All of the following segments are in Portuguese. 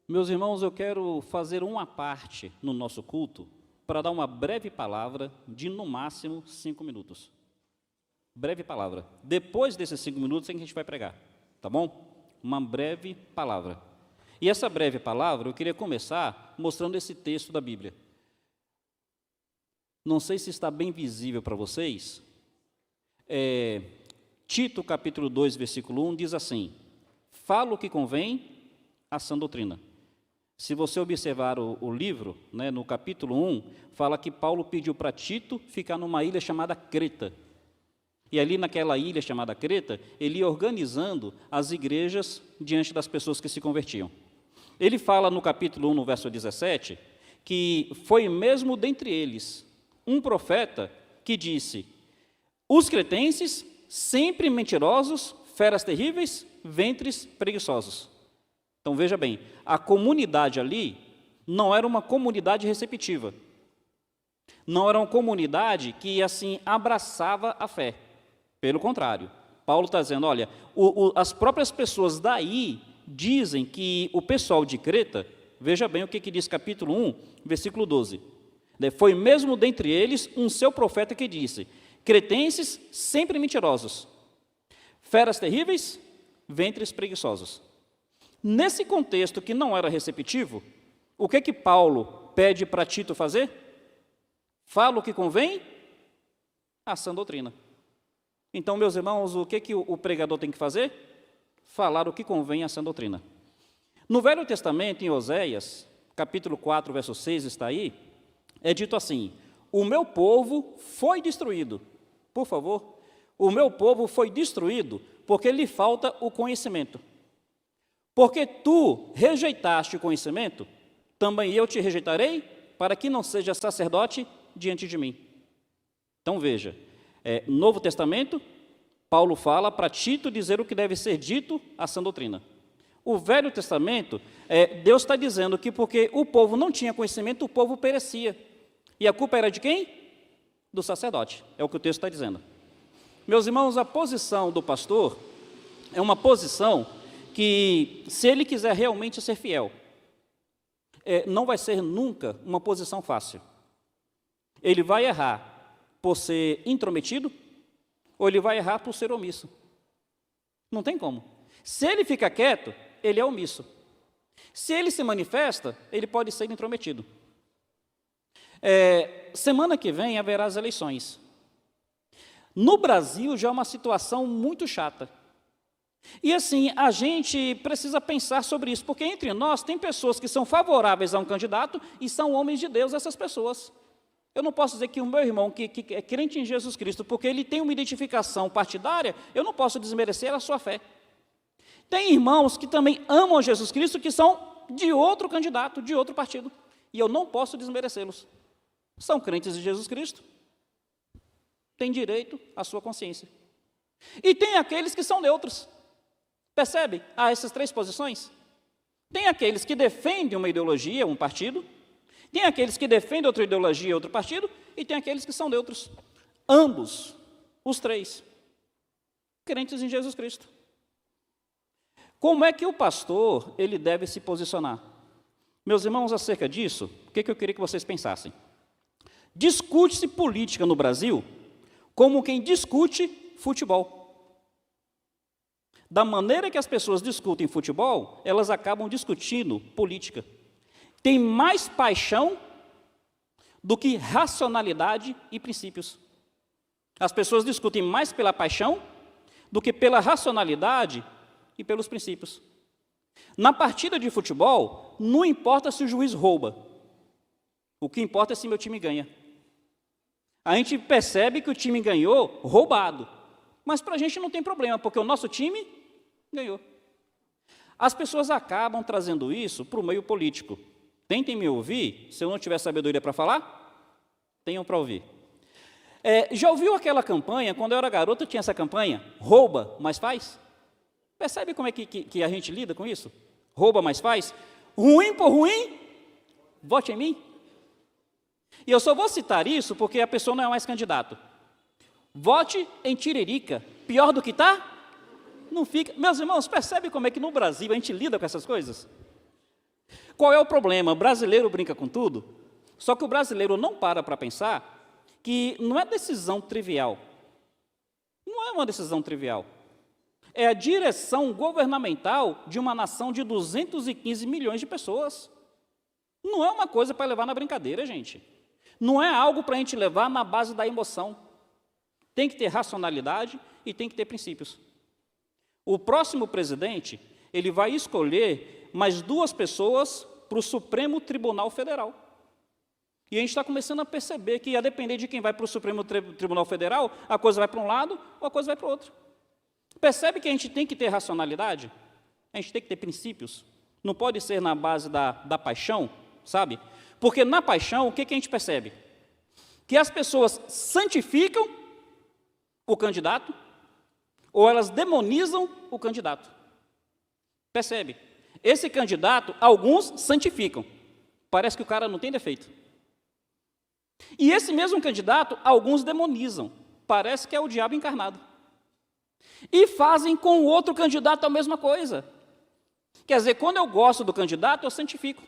Meus irmãos, eu quero fazer uma parte no nosso culto para dar uma breve palavra de, no máximo, 5 minutos. Breve palavra. Depois desses 5 minutos é que a gente vai pregar, tá bom? Uma breve palavra. E essa breve palavra, eu queria começar mostrando esse texto da Bíblia. Não sei se está bem visível para vocês. Tito, capítulo 2, versículo 1, diz assim: fala o que convém à sã doutrina. Se você observar o livro, né, no capítulo 1, fala que Paulo pediu para Tito ficar numa ilha chamada Creta. E ali naquela ilha chamada Creta, ele ia organizando as igrejas diante das pessoas que se convertiam. Ele fala no capítulo 1, no verso 17, que foi mesmo dentre eles um profeta que disse: os cretenses, sempre mentirosos, feras terríveis, ventres preguiçosos. Então, veja bem, a comunidade ali não era uma comunidade receptiva. Não era uma comunidade que, assim, abraçava a fé. Pelo contrário, Paulo está dizendo, olha, as próprias pessoas daí dizem que o pessoal de Creta, veja bem o que diz capítulo 1, versículo 12. Foi mesmo dentre eles um seu profeta que disse: cretenses sempre mentirosos, feras terríveis, ventres preguiçosos. Nesse contexto que não era receptivo, o que Paulo pede para Tito fazer? Fala o que convém à sã doutrina. Então, meus irmãos, o que o pregador tem que fazer? Falar o que convém à sã doutrina. No Velho Testamento, em Oséias, capítulo 4, verso 6, está aí, é dito assim: o meu povo foi destruído. Por favor, o meu povo foi destruído porque lhe falta o conhecimento. Porque tu rejeitaste o conhecimento, também eu te rejeitarei, para que não seja sacerdote diante de mim. Então veja, Novo Testamento, Paulo fala para Tito dizer o que deve ser dito à sã doutrina. O Velho Testamento, Deus está dizendo que porque o povo não tinha conhecimento, o povo perecia. E a culpa era de quem? Do sacerdote, é o que o texto está dizendo. Meus irmãos, a posição do pastor é uma posição que, se ele quiser realmente ser fiel, não vai ser nunca uma posição fácil. Ele vai errar por ser intrometido, ou ele vai errar por ser omisso. Não tem como. Se ele fica quieto, ele é omisso. Se ele se manifesta, ele pode ser intrometido. Semana que vem haverá as eleições. No Brasil já é uma situação muito chata. E assim, a gente precisa pensar sobre isso, porque entre nós tem pessoas que são favoráveis a um candidato e são homens de Deus, essas pessoas. Eu não posso dizer que o meu irmão, que é crente em Jesus Cristo, porque ele tem uma identificação partidária, eu não posso desmerecer a sua fé. Tem irmãos que também amam Jesus Cristo, que são de outro candidato, de outro partido, e eu não posso desmerecê-los. São crentes em Jesus Cristo, têm direito à sua consciência. E tem aqueles que são neutros. Percebe? Há essas 3 posições. Tem aqueles que defendem uma ideologia, um partido, tem aqueles que defendem outra ideologia, outro partido, e tem aqueles que são neutros. Ambos, os 3, crentes em Jesus Cristo. Como é que o pastor ele deve se posicionar? Meus irmãos, acerca disso, o que eu queria que vocês pensassem? Discute-se política no Brasil como quem discute futebol. Da maneira que as pessoas discutem futebol, elas acabam discutindo política. Tem mais paixão do que racionalidade e princípios. As pessoas discutem mais pela paixão do que pela racionalidade e pelos princípios. Na partida de futebol, não importa se o juiz rouba. O que importa é se meu time ganha. A gente percebe que o time ganhou roubado. Mas para a gente não tem problema, porque o nosso time ganhou. As pessoas acabam trazendo isso para o meio político. Tentem me ouvir, se eu não tiver sabedoria para falar, tenham para ouvir. Já ouviu aquela campanha, quando eu era garoto tinha essa campanha, rouba, mas faz? Percebe como é que a gente lida com isso? Rouba, mas faz? Ruim por ruim, vote em mim. E eu só vou citar isso porque a pessoa não é mais candidato. Vote em Tiririca. Pior do que está? Não fica. Meus irmãos, percebe como é que no Brasil a gente lida com essas coisas? Qual é o problema? O brasileiro brinca com tudo, só que o brasileiro não para pensar que não é decisão trivial. Não é uma decisão trivial. É a direção governamental de uma nação de 215 milhões de pessoas. Não é uma coisa para levar na brincadeira, gente. Não é algo para a gente levar na base da emoção. Tem que ter racionalidade e tem que ter princípios. O próximo presidente, ele vai escolher mais 2 pessoas para o Supremo Tribunal Federal. E a gente está começando a perceber que, a depender de quem vai para o Supremo Tribunal Federal, a coisa vai para um lado ou a coisa vai para o outro. Percebe que a gente tem que ter racionalidade? A gente tem que ter princípios. Não pode ser na base da paixão, sabe? Porque na paixão, o que a gente percebe? Que as pessoas santificam o candidato ou elas demonizam o candidato. Percebe? Esse candidato, alguns santificam. Parece que o cara não tem defeito. E esse mesmo candidato, alguns demonizam. Parece que é o diabo encarnado. E fazem com o outro candidato a mesma coisa. Quer dizer, quando eu gosto do candidato, eu santifico.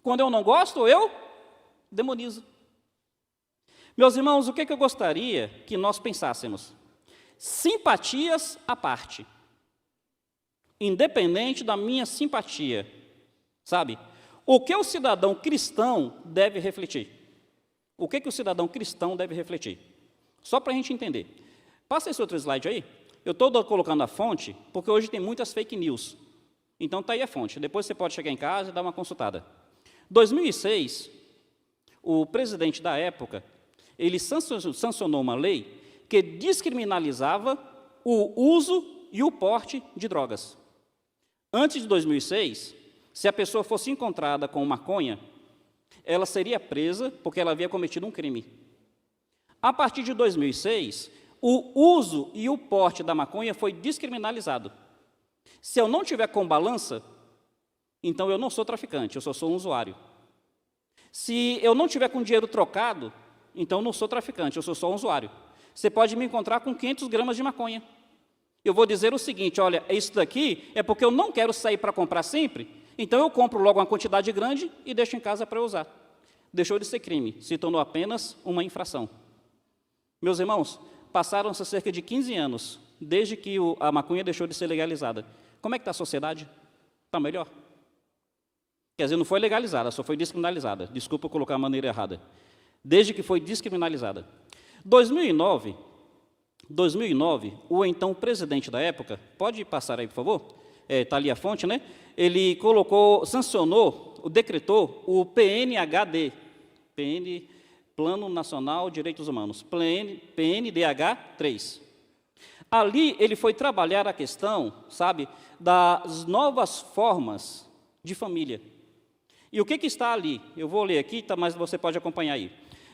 Quando eu não gosto, eu demonizo. Meus irmãos, o que eu gostaria que nós pensássemos? Simpatias à parte. Independente da minha simpatia. Sabe? O que o cidadão cristão deve refletir? O que o cidadão cristão deve refletir? Só para a gente entender. Passa esse outro slide aí. Eu estou colocando a fonte, porque hoje tem muitas fake news. Então, está aí a fonte. Depois você pode chegar em casa e dar uma consultada. 2006, o presidente da época, ele sancionou uma lei que descriminalizava o uso e o porte de drogas. Antes de 2006, se a pessoa fosse encontrada com maconha, ela seria presa porque ela havia cometido um crime. A partir de 2006, o uso e o porte da maconha foi descriminalizado. Se eu não tiver com balança, então eu não sou traficante, eu só sou um usuário. Se eu não tiver com dinheiro trocado, então eu não sou traficante, eu sou só um usuário. Você pode me encontrar com 500 gramas de maconha. Eu vou dizer o seguinte, olha, isso daqui é porque eu não quero sair para comprar sempre, então eu compro logo uma quantidade grande e deixo em casa para usar. Deixou de ser crime, se tornou apenas uma infração. Meus irmãos, passaram-se cerca de 15 anos, desde que a maconha deixou de ser legalizada. Como é que está a sociedade? Está melhor? Quer dizer, não foi legalizada, só foi descriminalizada. Desculpa eu colocar a maneira errada. Desde que foi descriminalizada. 2009, o então presidente da época, pode passar aí, por favor? Está ali a fonte, né? Ele sancionou, decretou o PNHD, Plano Nacional de Direitos Humanos, PNDH 3. Ali ele foi trabalhar a questão, sabe, das novas formas de família. E o que está ali? Eu vou ler aqui, mas você pode acompanhar aí.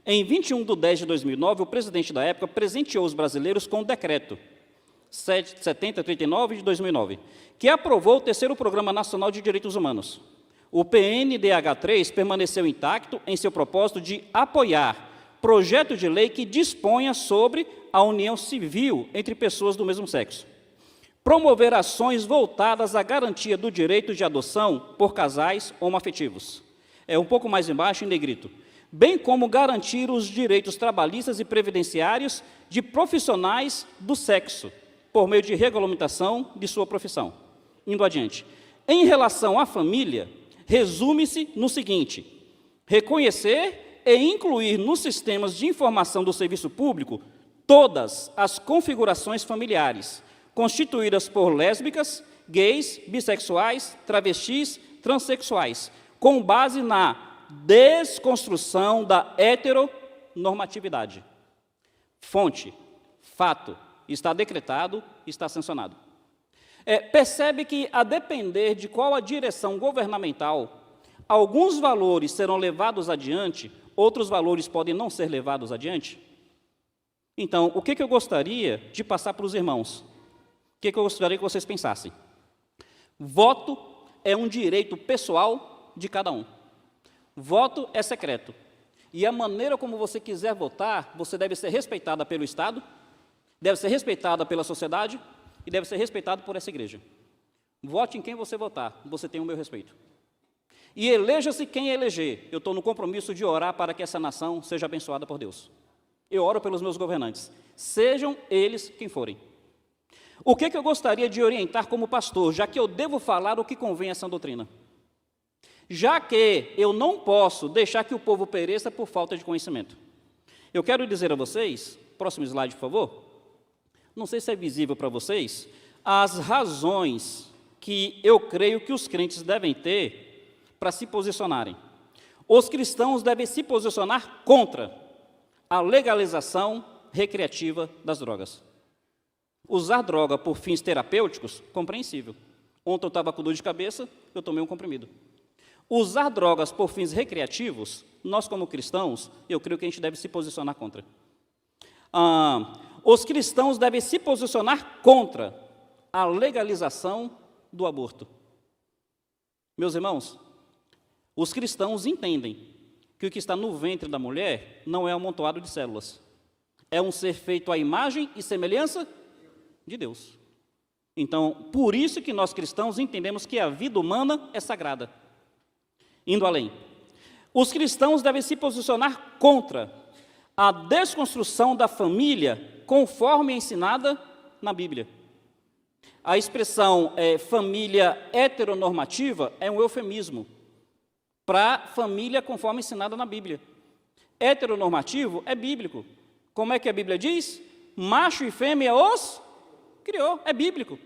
Em 21 de 10 de 2009, o presidente da época presenteou os brasileiros com o decreto 7039 de 2009, que aprovou o 3º Programa Nacional de Direitos Humanos. O PNDH3 permaneceu intacto em seu propósito de apoiar projeto de lei que disponha sobre a união civil entre pessoas do mesmo sexo. Promover ações voltadas à garantia do direito de adoção por casais homoafetivos. Um pouco mais embaixo, em negrito. Bem como garantir os direitos trabalhistas e previdenciários de profissionais do sexo, por meio de regulamentação de sua profissão. Indo adiante. Em relação à família, resume-se no seguinte: reconhecer e incluir nos sistemas de informação do serviço público todas as configurações familiares, constituídas por lésbicas, gays, bissexuais, travestis, transexuais, com base na desconstrução da heteronormatividade. Fonte, fato, está decretado, está sancionado. Percebe que, a depender de qual a direção governamental, alguns valores serão levados adiante, outros valores podem não ser levados adiante? Então, o que eu gostaria de passar para os irmãos? O que eu gostaria que vocês pensassem? Voto é um direito pessoal de cada um. Voto é secreto. E a maneira como você quiser votar, você deve ser respeitada pelo Estado, deve ser respeitada pela sociedade e deve ser respeitado por essa igreja. Vote em quem você votar, você tem o meu respeito. E eleja-se quem eleger. Eu estou no compromisso de orar para que essa nação seja abençoada por Deus. Eu oro pelos meus governantes, sejam eles quem forem. O que eu gostaria de orientar como pastor, já que eu devo falar o que convém a essa doutrina? Já que eu não posso deixar que o povo pereça por falta de conhecimento. Eu quero dizer a vocês, próximo slide, por favor. Não sei se é visível para vocês, as razões que eu creio que os crentes devem ter para se posicionarem. Os cristãos devem se posicionar contra a legalização recreativa das drogas. Usar droga por fins terapêuticos, compreensível. Ontem eu estava com dor de cabeça, eu tomei um comprimido. Usar drogas por fins recreativos, nós como cristãos, eu creio que a gente deve se posicionar contra. Os cristãos devem se posicionar contra a legalização do aborto. Meus irmãos, os cristãos entendem que o que está no ventre da mulher não é um amontoado de células. É um ser feito à imagem e semelhança de Deus. Então, por isso que nós cristãos entendemos que a vida humana é sagrada. Indo além, os cristãos devem se posicionar contra a desconstrução da família conforme ensinada na Bíblia. A expressão família heteronormativa é um eufemismo para família conforme ensinada na Bíblia. Heteronormativo é bíblico. Como é que a Bíblia diz? Macho e fêmea os criou, é bíblico.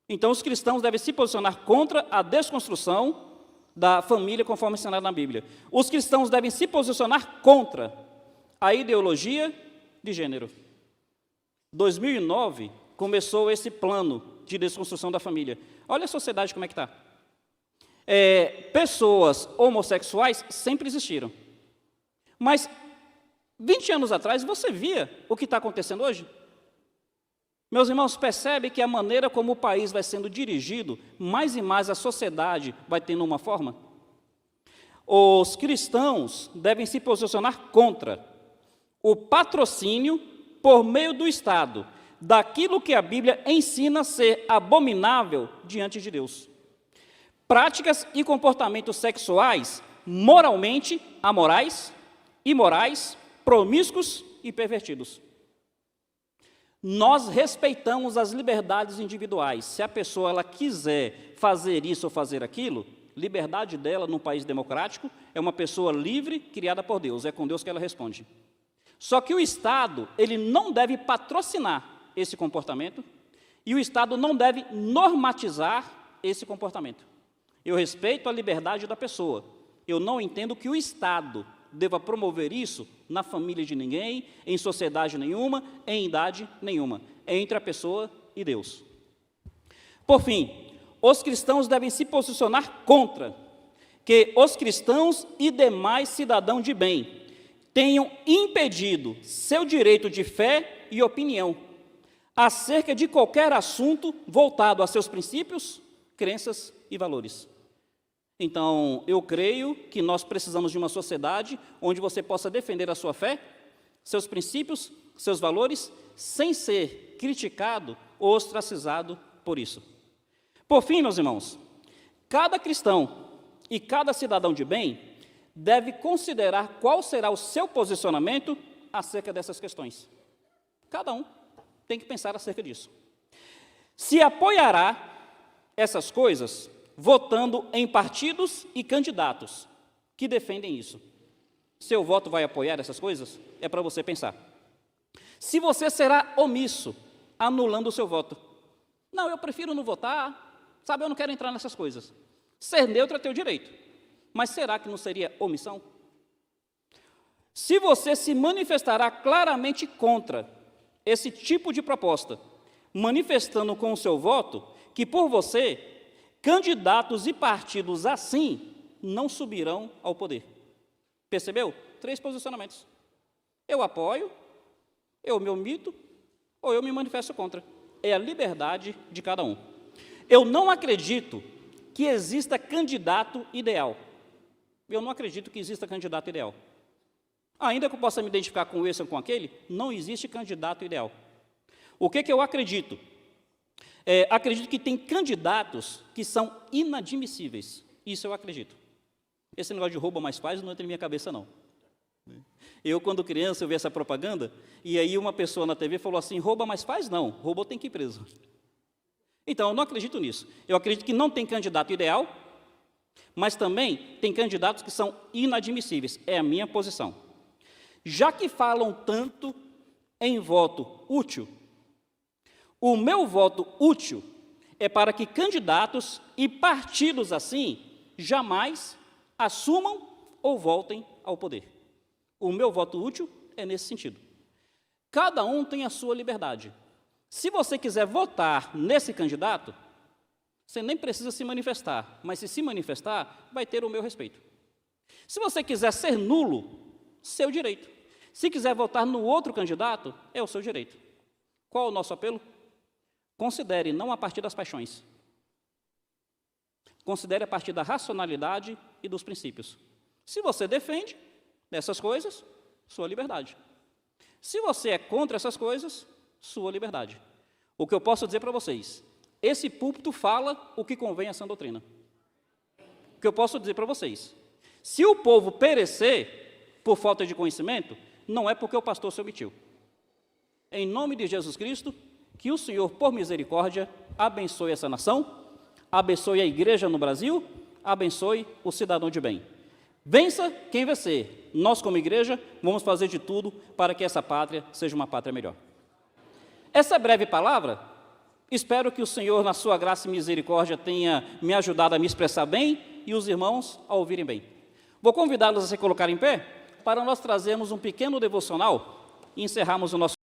Então, os cristãos devem se posicionar contra a desconstrução da família conforme ensinado na Bíblia. Os cristãos devem se posicionar contra a ideologia de gênero. 2009 começou esse plano de desconstrução da família. Olha a sociedade como é que está. Pessoas homossexuais sempre existiram. Mas 20 anos atrás você via o que está acontecendo hoje? Meus irmãos, percebe que a maneira como o país vai sendo dirigido, mais e mais a sociedade vai tendo uma forma? Os cristãos devem se posicionar contra o patrocínio por meio do Estado daquilo que a Bíblia ensina ser abominável diante de Deus. Práticas e comportamentos sexuais moralmente amorais, imorais, promíscuos e pervertidos. Nós respeitamos as liberdades individuais. Se a pessoa ela quiser fazer isso ou fazer aquilo, liberdade dela num país democrático, é uma pessoa livre, criada por Deus, é com Deus que ela responde. Só que o Estado, ele não deve patrocinar esse comportamento e o Estado não deve normatizar esse comportamento. Eu respeito a liberdade da pessoa. Eu não entendo que o Estado deva promover isso na família de ninguém, em sociedade nenhuma, em idade nenhuma. É entre a pessoa e Deus. Por fim, os cristãos devem se posicionar contra que os cristãos e demais cidadãos de bem tenham impedido seu direito de fé e opinião acerca de qualquer assunto voltado a seus princípios, crenças e valores. Então, eu creio que nós precisamos de uma sociedade onde você possa defender a sua fé, seus princípios, seus valores, sem ser criticado ou ostracizado por isso. Por fim, meus irmãos, cada cristão e cada cidadão de bem deve considerar qual será o seu posicionamento acerca dessas questões. Cada um tem que pensar acerca disso. Se apoiará essas coisas votando em partidos e candidatos que defendem isso. Seu voto vai apoiar essas coisas? É para você pensar. Se você será omisso, anulando o seu voto. Não, eu prefiro não votar, sabe, eu não quero entrar nessas coisas. Ser neutro é teu direito. Mas será que não seria omissão? Se você se manifestará claramente contra esse tipo de proposta, manifestando com o seu voto que por você candidatos e partidos assim não subirão ao poder. Percebeu? 3 posicionamentos. Eu apoio, eu me omito ou eu me manifesto contra. É a liberdade de cada um. Eu não acredito que exista candidato ideal. Eu não acredito que exista candidato ideal. Ainda que eu possa me identificar com esse ou com aquele, não existe candidato ideal. O que eu acredito? Acredito que tem candidatos que são inadmissíveis. Isso eu acredito. Esse negócio de rouba mais faz não entra na minha cabeça, não. Eu, quando criança, eu vi essa propaganda, e aí uma pessoa na TV falou assim, rouba mais faz? Não, roubou tem que ir preso. Então, eu não acredito nisso. Eu acredito que não tem candidato ideal, mas também tem candidatos que são inadmissíveis. É a minha posição. Já que falam tanto em voto útil, o meu voto útil é para que candidatos e partidos assim jamais assumam ou voltem ao poder. O meu voto útil é nesse sentido. Cada um tem a sua liberdade. Se você quiser votar nesse candidato, você nem precisa se manifestar, mas se manifestar, vai ter o meu respeito. Se você quiser ser nulo, seu direito. Se quiser votar no outro candidato, é o seu direito. Qual o nosso apelo? Considere não a partir das paixões. Considere a partir da racionalidade e dos princípios. Se você defende dessas coisas, sua liberdade. Se você é contra essas coisas, sua liberdade. O que eu posso dizer para vocês, esse púlpito fala o que convém à sã doutrina. O que eu posso dizer para vocês, se o povo perecer por falta de conhecimento, não é porque o pastor se omitiu. Em nome de Jesus Cristo, que o Senhor, por misericórdia, abençoe essa nação, abençoe a igreja no Brasil, abençoe o cidadão de bem. Vença quem vencer. Nós, como igreja, vamos fazer de tudo para que essa pátria seja uma pátria melhor. Essa breve palavra, espero que o Senhor, na sua graça e misericórdia, tenha me ajudado a me expressar bem e os irmãos a ouvirem bem. Vou convidá-los a se colocar em pé para nós trazermos um pequeno devocional e encerrarmos o nosso